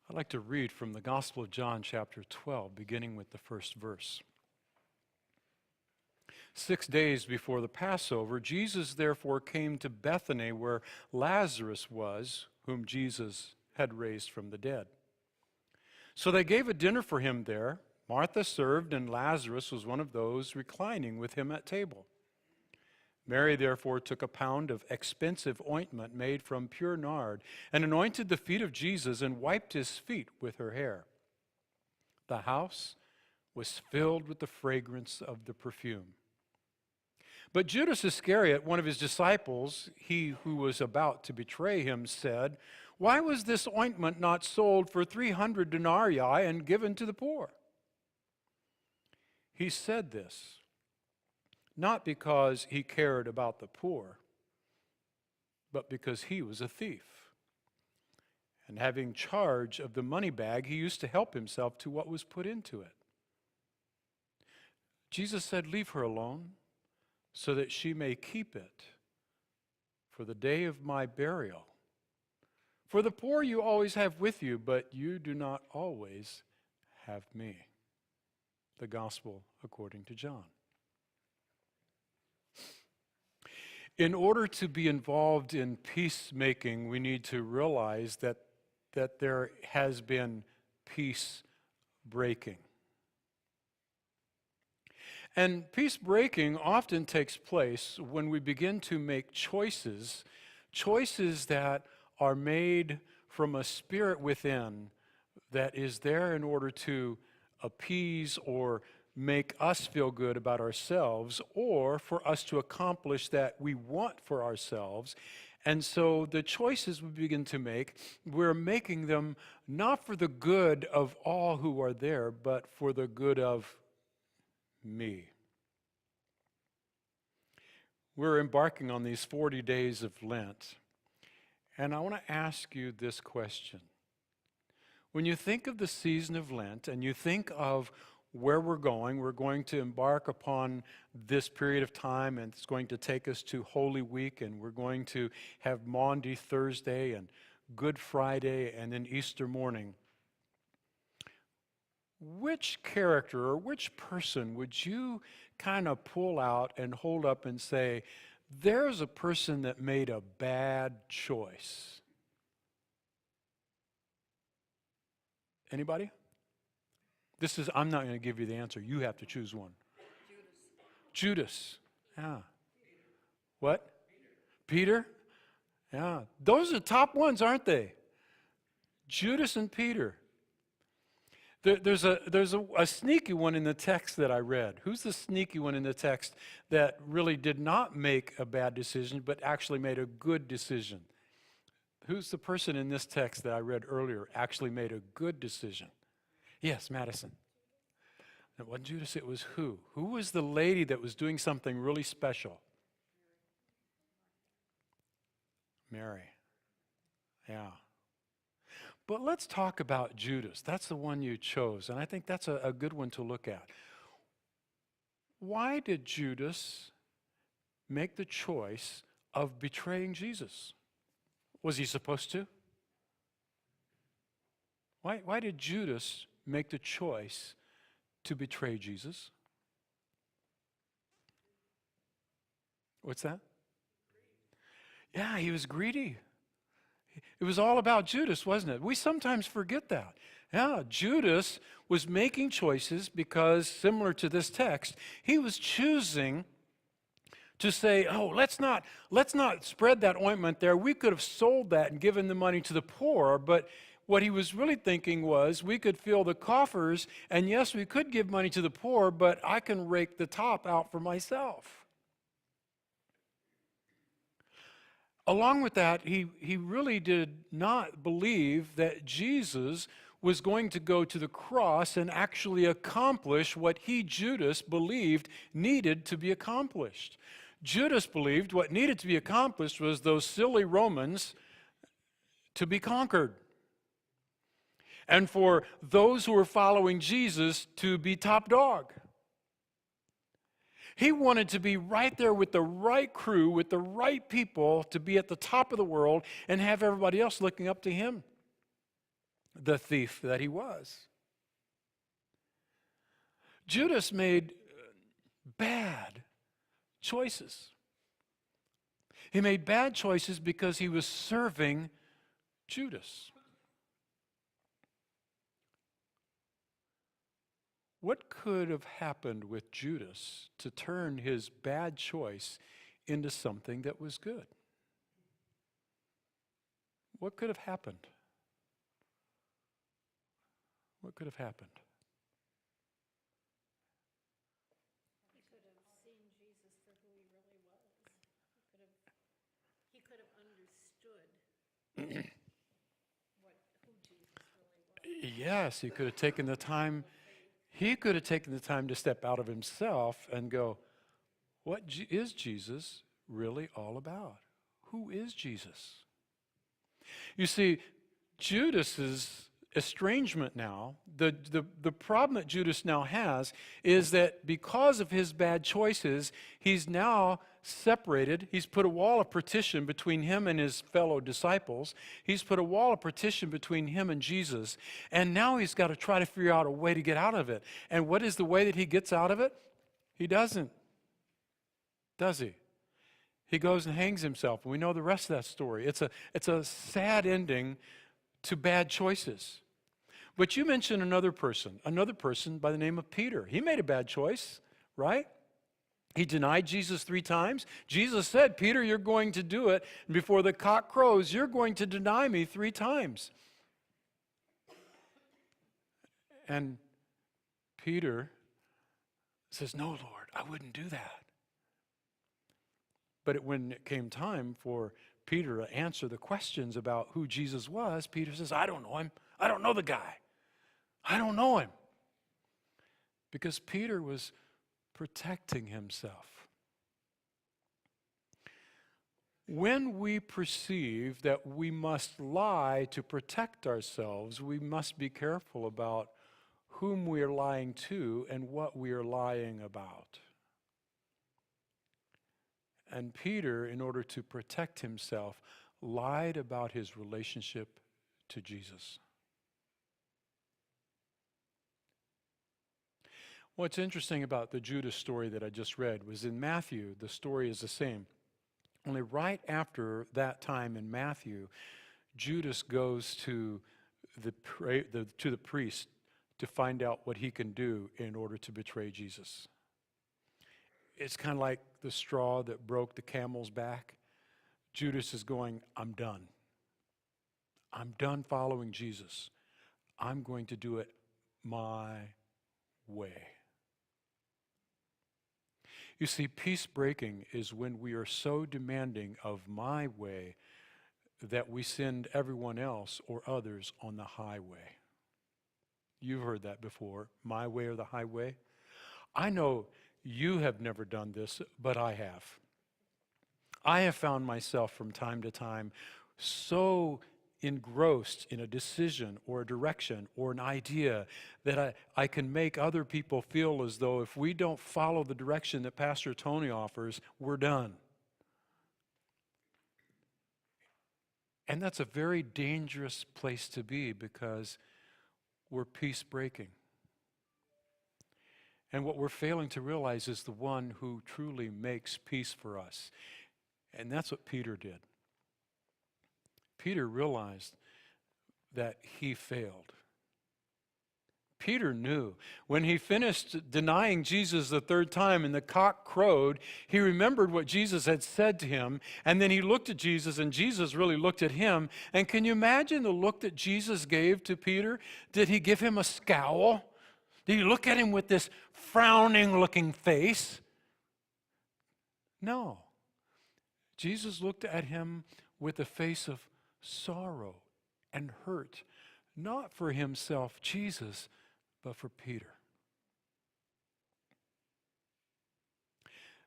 I'd like to read from the Gospel of John, chapter 12, beginning with the first verse. 6 days before the Passover, Jesus therefore came to Bethany, where Lazarus was, whom Jesus had raised from the dead. So they gave a dinner for him there. Martha served, and Lazarus was one of those reclining with him at table. Mary therefore took a pound of expensive ointment made from pure nard and anointed the feet of Jesus and wiped his feet with her hair. The house was filled with the fragrance of the perfume. But Judas Iscariot, one of his disciples, he who was about to betray him, said, "Why was this ointment not sold for 300 denarii and given to the poor?" He said this not because he cared about the poor, but because he was a thief. And having charge of the money bag, he used to help himself to what was put into it. Jesus said, "Leave her alone, so that she may keep it for the day of my burial. For the poor you always have with you, but you do not always have me." The Gospel according to John. In order to be involved in peacemaking, we need to realize that there has been peace breaking. And peace breaking often takes place when we begin to make choices that are made from a spirit within that is there in order to appease or make us feel good about ourselves, or for us to accomplish that we want for ourselves. And so the choices we begin to make, we're making them not for the good of all who are there, but for the good of me. We're embarking on these 40 days of Lent, and I want to ask you this question. When you think of the season of Lent and you think of where we're going to embark upon this period of time, and it's going to take us to Holy Week, and we're going to have Maundy Thursday and Good Friday and then Easter morning. Which character or which person would you kind of pull out and hold up and say, there's a person that made a bad choice? Anybody? I'm not going to give you the answer. You have to choose one. Judas. Yeah. What? Peter? Yeah. Those are the top ones, aren't they? Judas and Peter. There's a sneaky one in the text that I read. Who's the sneaky one in the text that really did not make a bad decision, but actually made a good decision? Who's the person in this text that I read earlier actually made a good decision? Yes, Madison. It wasn't Judas, it was who? Who was the lady that was doing something really special? Mary. Yeah. But let's talk about Judas. That's the one you chose, and I think that's a good one to look at. Why did Judas make the choice of betraying Jesus? Was he supposed to? Why did Judas make the choice to betray Jesus? What's that? Yeah, he was greedy. It was all about Judas, wasn't it? We sometimes forget that. Yeah, Judas was making choices because, similar to this text, he was choosing to say, oh, let's not spread that ointment there. We could have sold that and given the money to the poor, but what he was really thinking was, we could fill the coffers, and yes, we could give money to the poor, but I can rake the top out for myself. Along with that, he really did not believe that Jesus was going to go to the cross and actually accomplish what he, Judas, believed needed to be accomplished. Judas believed what needed to be accomplished was those silly Romans to be conquered, and for those who were following Jesus to be top dog. He wanted to be right there with the right crew, with the right people, to be at the top of the world and have everybody else looking up to him. the thief that he was. Judas made bad choices. He made bad choices because he was serving Judas. What could have happened with Judas to turn his bad choice into something that was good? What could have happened? What could have happened? He could have seen Jesus for who he really was. He could have understood who Jesus really was. Yes, he could have taken the time. He could have taken the time to step out of himself and go, what is Jesus really all about? Who is Jesus? You see, Judas's estrangement now, the problem that Judas now has is that because of his bad choices, he's now separated. He's put a wall of partition between him and his fellow disciples. He's put a wall of partition between him and Jesus. And now he's got to try to figure out a way to get out of it. And what is the way that he gets out of it? He doesn't. Does he? He goes and hangs himself. And we know the rest of that story. It's a sad ending to bad choices. But you mentioned another person by the name of Peter. He made a bad choice, right? He denied Jesus 3 times. Jesus said, Peter, you're going to do it. And before the cock crows, you're going to deny me 3 times. And Peter says, no, Lord, I wouldn't do that. But when it came time for Peter to answer the questions about who Jesus was, Peter says, I don't know him. I don't know the guy. I don't know him. Because Peter was protecting himself. When we perceive that we must lie to protect ourselves, we must be careful about whom we are lying to and what we are lying about. And Peter, in order to protect himself, lied about his relationship to Jesus. What's interesting about the Judas story that I just read was in Matthew, the story is the same. Only right after that time in Matthew, Judas goes to the priest to find out what he can do in order to betray Jesus. It's kind of like the straw that broke the camel's back. Judas is going, I'm done. I'm done following Jesus. I'm going to do it my way. You see, peace breaking is when we are so demanding of my way that we send everyone else or others on the highway. You've heard that before, my way or the highway. I know you have never done this, but I have. I have found myself from time to time so engrossed in a decision or a direction or an idea that I can make other people feel as though if we don't follow the direction that Pastor Tony offers, we're done. And that's a very dangerous place to be because we're peace breaking. And what we're failing to realize is the one who truly makes peace for us. And that's what Peter did. Peter realized that he failed. Peter knew. When he finished denying Jesus the 3rd time and the cock crowed, he remembered what Jesus had said to him, and then he looked at Jesus, and Jesus really looked at him. And can you imagine the look that Jesus gave to Peter? Did he give him a scowl? Did he look at him with this frowning-looking face? No. Jesus looked at him with a face of sorrow and hurt, not for himself, Jesus, but for Peter.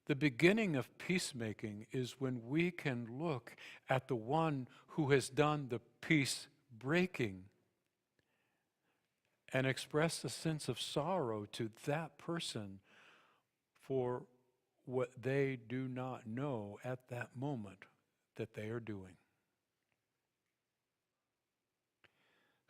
The beginning of peacemaking is when we can look at the one who has done the peace breaking and express a sense of sorrow to that person for what they do not know at that moment that they are doing.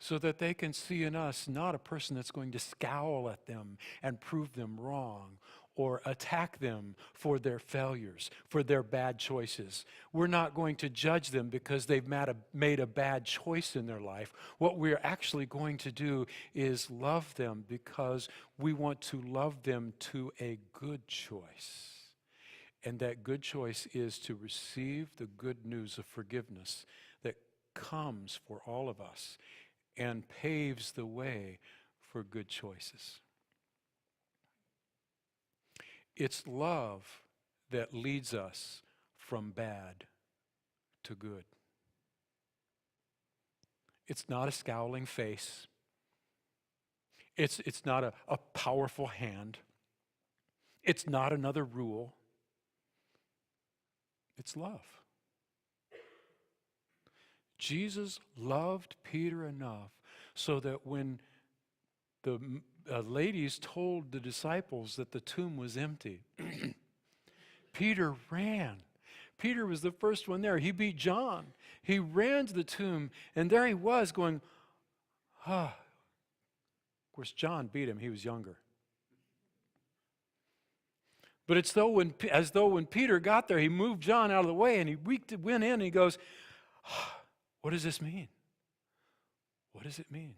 so that they can see in us not a person that's going to scowl at them and prove them wrong or attack them for their failures, for their bad choices. We're not going to judge them because they've made a bad choice in their life. What we're actually going to do is love them because we want to love them to a good choice. And that good choice is to receive the good news of forgiveness that comes for all of us and paves the way for good choices. It's love that leads us from bad to good. It's not a scowling face. It's not a powerful hand. It's not another rule. It's love. Jesus loved Peter enough so that when the ladies told the disciples that the tomb was empty, Peter ran. Peter was the first one there. He beat John. He ran to the tomb, and there he was going, ah. Of course, John beat him. He was younger. But it's as though when Peter got there, he moved John out of the way, and he went in, and he goes, what does this mean? What does it mean?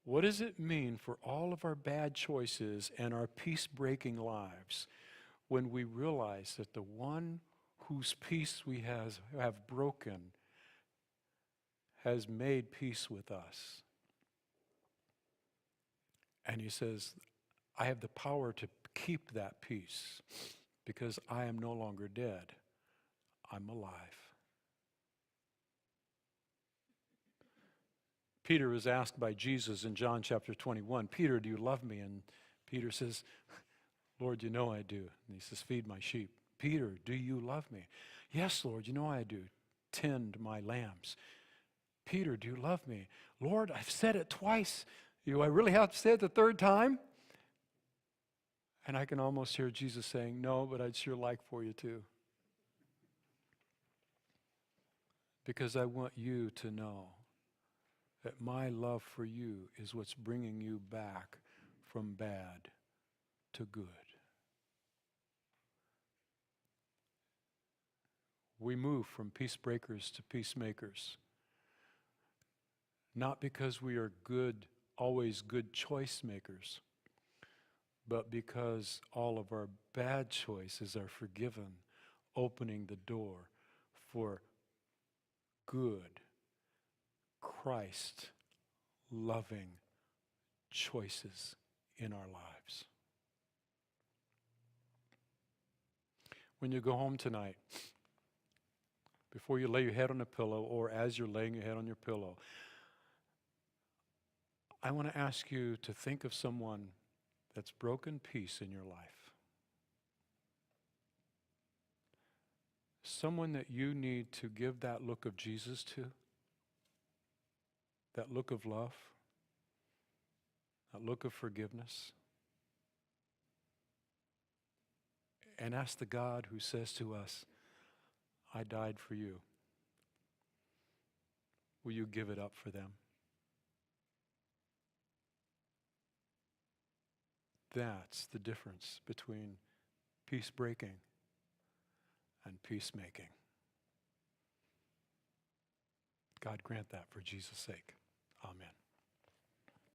What does it mean for all of our bad choices and our peace-breaking lives when we realize that the one whose peace we have broken has made peace with us? And he says, I have the power to keep that peace because I am no longer dead. I'm alive. Peter was asked by Jesus in John chapter 21, Peter, do you love me? And Peter says, Lord, you know I do. And he says, feed my sheep. Peter, do you love me? Yes, Lord, you know I do. Tend my lambs. Peter, do you love me? Lord, I've said it twice. Do I really have to say it the third time? And I can almost hear Jesus saying, no, but I'd sure like for you to. Because I want you to know that my love for you is what's bringing you back from bad to good. We move from peace breakers to peacemakers, not because we are good, always good choice makers, but because all of our bad choices are forgiven, opening the door for good, Christ-loving choices in our lives. When you go home tonight, before you lay your head on a pillow or as you're laying your head on your pillow, I want to ask you to think of someone that's broken peace in your life. Someone that you need to give that look of Jesus to, that look of love, that look of forgiveness. And ask the God who says to us, I died for you. Will you give it up for them? That's the difference between peace breaking and peacemaking. God grant that for Jesus' sake. Amen.